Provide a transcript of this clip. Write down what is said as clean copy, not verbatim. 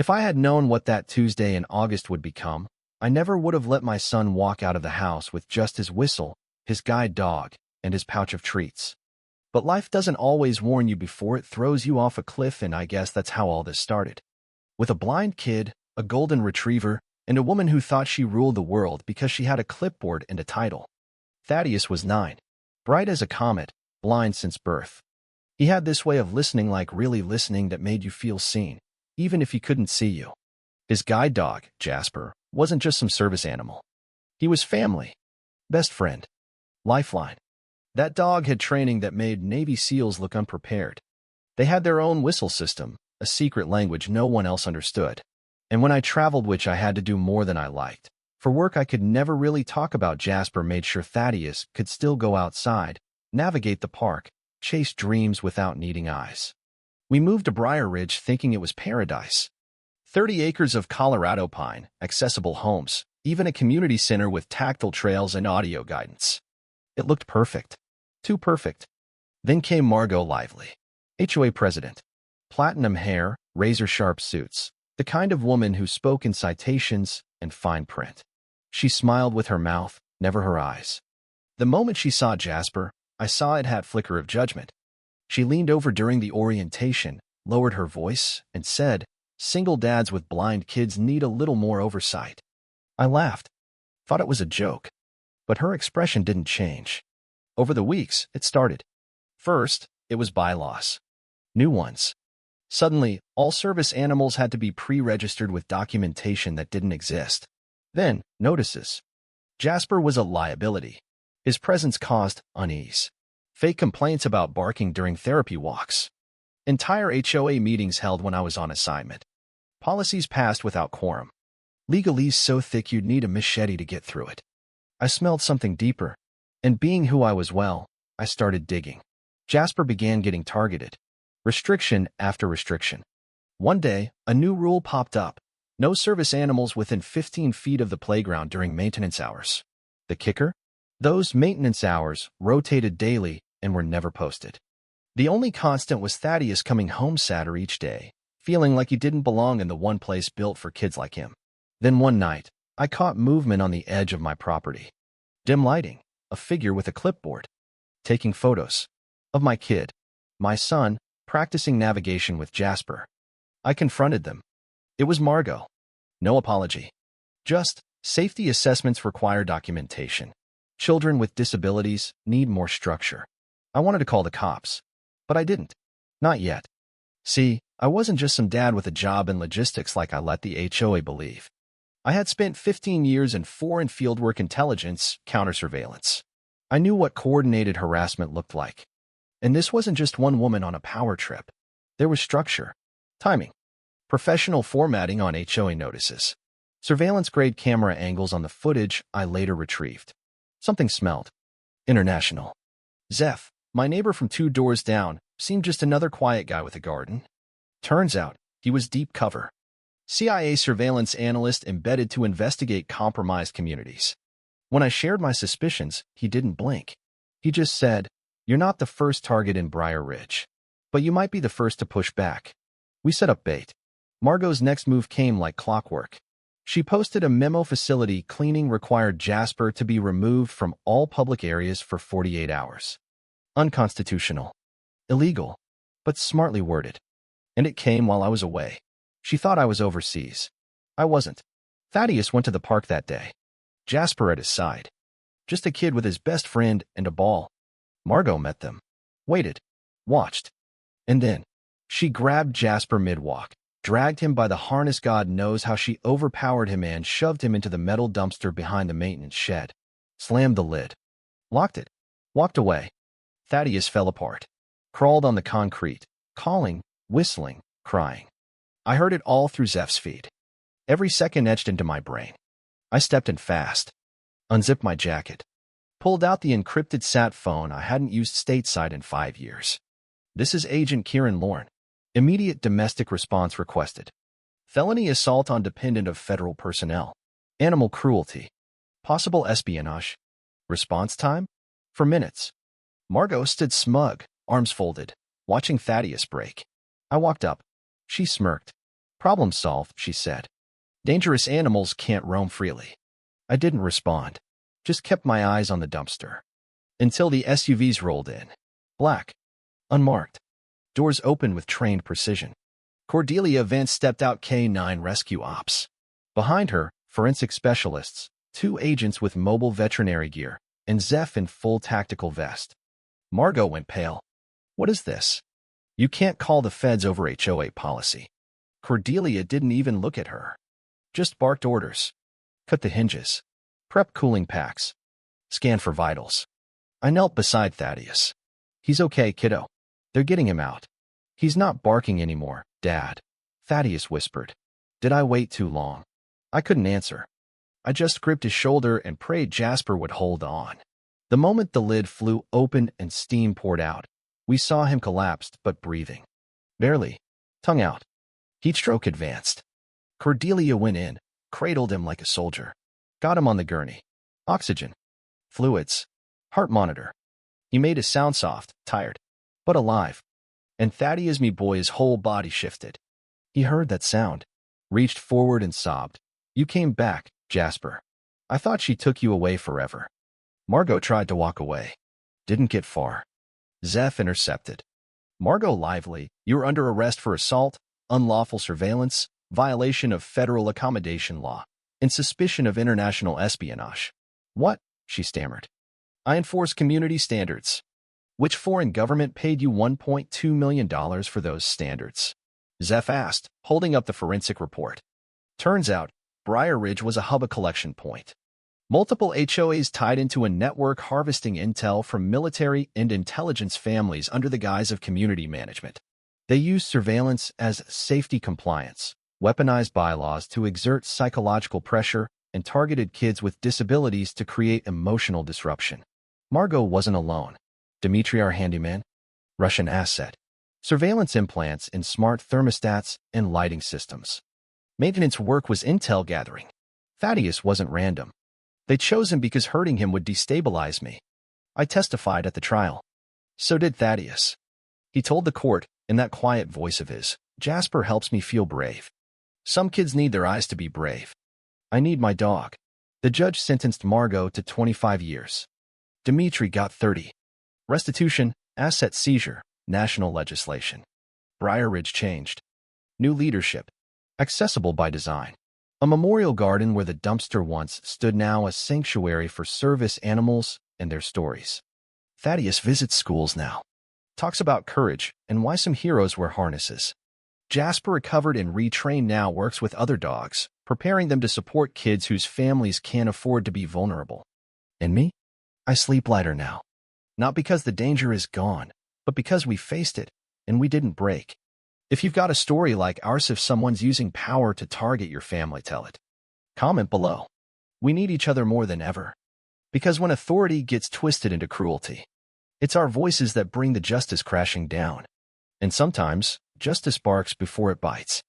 If I had known what that Tuesday in August would become, I never would have let my son walk out of the house with just his whistle, his guide dog, and his pouch of treats. But life doesn't always warn you before it throws you off a cliff, and I guess that's how all this started. With a blind kid, a golden retriever, and a woman who thought she ruled the world because she had a clipboard and a title. Thaddeus was 9, bright as a comet, blind since birth. He had this way of listening, like really listening, that made you feel seen, even if he couldn't see you. His guide dog, Jasper, wasn't just some service animal. He was family, best friend, lifeline. That dog had training that made Navy SEALs look unprepared. They had their own whistle system, a secret language no one else understood. And when I traveled, which I had to do more than I liked, for work I could never really talk about, Jasper made sure Thaddeus could still go outside, navigate the park, chase dreams without needing eyes. We moved to Briar Ridge thinking it was paradise. 30 acres of Colorado pine, accessible homes, even a community center with tactile trails and audio guidance. It looked perfect. Too perfect. Then came Margot Lively, HOA president. Platinum hair, razor-sharp suits, the kind of woman who spoke in citations and fine print. She smiled with her mouth, never her eyes. The moment she saw Jasper, I saw it had flicker of judgment. She leaned over during the orientation, lowered her voice, and said, "Single dads with blind kids need a little more oversight." I laughed, thought it was a joke, but her expression didn't change. Over the weeks, it started. First, it was bylaws. New ones. Suddenly, all service animals had to be pre-registered with documentation that didn't exist. Then, notices. Jasper was a liability. His presence caused unease. Fake complaints about barking during therapy walks. Entire HOA meetings held when I was on assignment. Policies passed without quorum. Legalese so thick you'd need a machete to get through it. I smelled something deeper, and being who I was, well, I started digging. Jasper began getting targeted. Restriction after restriction. One day, a new rule popped up. No service animals within 15 feet of the playground during maintenance hours. The kicker? Those maintenance hours rotated daily and were never posted. The only constant was Thaddeus coming home sadder each day, feeling like he didn't belong in the one place built for kids like him. Then one night, I caught movement on the edge of my property. Dim lighting, a figure with a clipboard, taking photos of my kid, my son, practicing navigation with Jasper. I confronted them. It was Margot. No apology. Just, safety assessments require documentation. Children with disabilities need more structure. I wanted to call the cops, but I didn't. Not yet. See, I wasn't just some dad with a job in logistics like I let the HOA believe. I had spent 15 years in foreign fieldwork intelligence, counter-surveillance. I knew what coordinated harassment looked like. And this wasn't just one woman on a power trip. There was structure, timing, professional formatting on HOA notices, surveillance-grade camera angles on the footage I later retrieved. Something smelled. International. Zeph, my neighbor from 2 doors down, seemed just another quiet guy with a garden. Turns out, he was deep cover. CIA surveillance analyst embedded to investigate compromised communities. When I shared my suspicions, he didn't blink. He just said, "You're not the first target in Briar Ridge, but you might be the first to push back." We set up bait. Margot's next move came like clockwork. She posted a memo: facility cleaning required Jasper to be removed from all public areas for 48 hours. Unconstitutional. Illegal, but smartly worded. And it came while I was away. She thought I was overseas. I wasn't. Thaddeus went to the park that day. Jasper at his side. Just a kid with his best friend and a ball. Margot met them. Waited. Watched. And then, she grabbed Jasper mid-walk, dragged him by the harness. God knows how she overpowered him and shoved him into the metal dumpster behind the maintenance shed. Slammed the lid. Locked it. Walked away. Thaddeus fell apart. Crawled on the concrete. Calling, whistling, crying. I heard it all through Zeph's feed. Every second etched into my brain. I stepped in fast. Unzipped my jacket. Pulled out the encrypted sat phone I hadn't used stateside in 5 years. "This is Agent Kieran Lorne. Immediate domestic response requested. Felony assault on dependent of federal personnel. Animal cruelty. Possible espionage. Response time? For minutes." Margot stood smug, arms folded, watching Thaddeus break. I walked up. She smirked. Problem solved, she said. Dangerous animals can't roam freely. I didn't respond, just kept my eyes on the dumpster. Until the SUVs rolled in. Black. Unmarked. Doors opened with trained precision. Cordelia Vance stepped out, K9 rescue ops. Behind her, forensic specialists, 2 agents with mobile veterinary gear, and Zeph in full tactical vest. Margot went pale. What is this? You can't call the feds over HOA policy. Cordelia didn't even look at her. Just barked orders. Cut the hinges. Prep cooling packs. Scan for vitals. I knelt beside Thaddeus. He's okay, kiddo. They're getting him out. He's not barking anymore, Dad. Thaddeus whispered. Did I wait too long? I couldn't answer. I just gripped his shoulder and prayed Jasper would hold on. The moment the lid flew open and steam poured out, we saw him collapsed but breathing. Barely. Tongue out. Heat stroke advanced. Cordelia went in, cradled him like a soldier. Got him on the gurney. Oxygen. Fluids. Heart monitor. He made a sound soft, tired, but alive. And Thaddeus, me boy's whole body shifted. He heard that sound, reached forward and sobbed. You came back, Jasper. I thought she took you away forever. Margot tried to walk away. Didn't get far. Zeph intercepted. Margot lively, you're under arrest for assault, unlawful surveillance, violation of federal accommodation law, and suspicion of international espionage. What? She stammered. I enforce community standards. Which foreign government paid you $1.2 million for those standards? Zeph asked, holding up the forensic report. Turns out, Briar Ridge was a hub collection point. Multiple HOAs tied into a network harvesting intel from military and intelligence families under the guise of community management. They used surveillance as safety compliance, weaponized bylaws to exert psychological pressure, and targeted kids with disabilities to create emotional disruption. Margot wasn't alone. Dmitry, our handyman, Russian asset, surveillance implants in smart thermostats and lighting systems. Maintenance work was intel gathering. Thaddeus wasn't random. They chose him because hurting him would destabilize me. I testified at the trial. So did Thaddeus. He told the court, in that quiet voice of his, Jasper helps me feel brave. Some kids need their eyes to be brave. I need my dog. The judge sentenced Margot to 25 years. Dmitry got 30. Restitution, asset seizure, national legislation. Briar Ridge changed. New leadership. Accessible by design. A memorial garden where the dumpster once stood, now a sanctuary for service animals and their stories. Thaddeus visits schools now. Talks about courage and why some heroes wear harnesses. Jasper, recovered and retrained, now works with other dogs, preparing them to support kids whose families can't afford to be vulnerable. And me? I sleep lighter now. Not because the danger is gone, but because we faced it, and we didn't break. If you've got a story like ours, if someone's using power to target your family, tell it. Comment below. We need each other more than ever. Because when authority gets twisted into cruelty, it's our voices that bring the justice crashing down. And sometimes, justice barks before it bites.